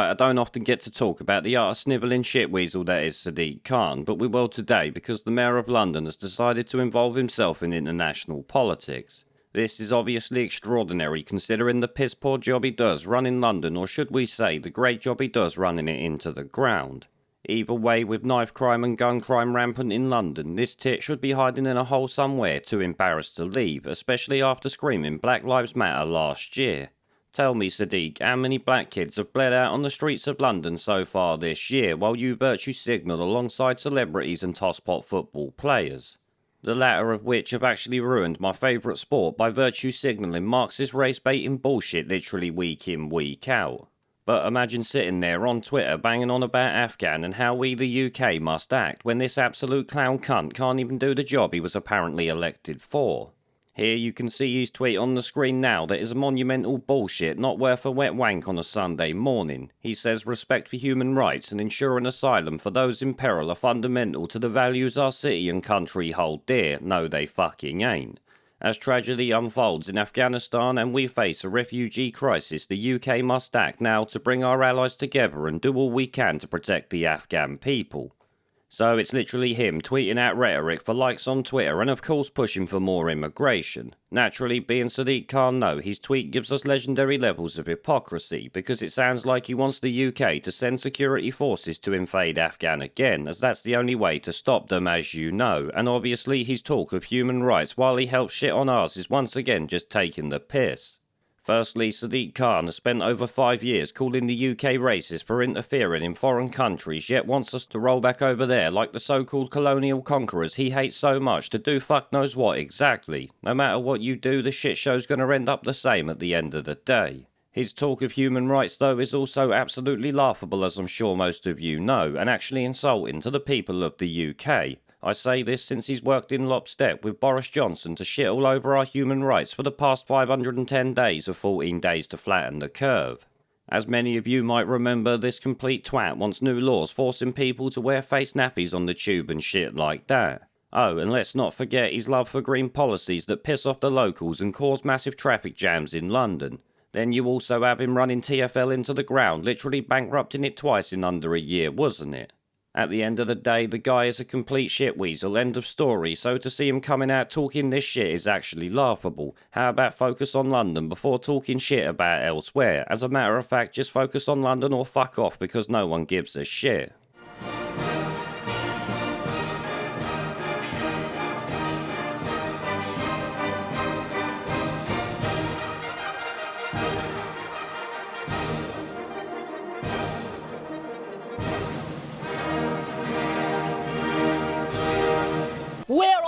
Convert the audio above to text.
Right, I don't often get to talk about the art of snivelling shitweasel that is Sadiq Khan, but we will today because the Mayor of London has decided to involve himself in international politics. This is obviously extraordinary considering the piss poor job he does running London, or should we say the great job he does running it into the ground. Either way, with knife crime and gun crime rampant in London, this tit should be hiding in a hole somewhere too embarrassed to leave, especially after screaming Black Lives Matter last year. Tell me, Sadiq, how many black kids have bled out on the streets of London so far this year while you virtue signal alongside celebrities and tosspot football players? The latter of which have actually ruined my favourite sport by virtue signalling Marxist race-baiting bullshit literally week in, week out. But imagine sitting there on Twitter banging on about Afghan and how we the UK must act when this absolute clown cunt can't even do the job he was apparently elected for. Here you can see his tweet on the screen now that is monumental bullshit not worth a wet wank on a Sunday morning. He says respect for human rights and ensuring asylum for those in peril are fundamental to the values our city and country hold dear. No, they fucking ain't. As tragedy unfolds in Afghanistan and we face a refugee crisis, the UK must act now to bring our allies together and do all we can to protect the Afghan people. So it's literally him tweeting out rhetoric for likes on Twitter and of course pushing for more immigration. Naturally, being Sadiq Khan, no, his tweet gives us legendary levels of hypocrisy because it sounds like he wants the UK to send security forces to invade Afghan again, as that's the only way to stop them, as you know, and obviously his talk of human rights while he helps shit on ours is once again just taking the piss. Firstly, Sadiq Khan has spent over 5 years calling the UK racist for interfering in foreign countries, yet wants us to roll back over there like the so-called colonial conquerors he hates so much to do fuck knows what exactly. No matter what you do, the shit show's gonna end up the same at the end of the day. His talk of human rights, though, is also absolutely laughable, as I'm sure most of you know, and actually insulting to the people of the UK. I say this since he's worked in lockstep with Boris Johnson to shit all over our human rights for the past 510 days of 14 days to flatten the curve. As many of you might remember, this complete twat wants new laws forcing people to wear face nappies on the tube and shit like that. Oh, and let's not forget his love for green policies that piss off the locals and cause massive traffic jams in London. Then you also have him running TfL into the ground, literally bankrupting it twice in under a year, wasn't it? At the end of the day, the guy is a complete shitweasel, end of story, so to see him coming out talking this shit is actually laughable. How about focus on London before talking shit about elsewhere? As a matter of fact, just focus on London or fuck off because no one gives a shit. Where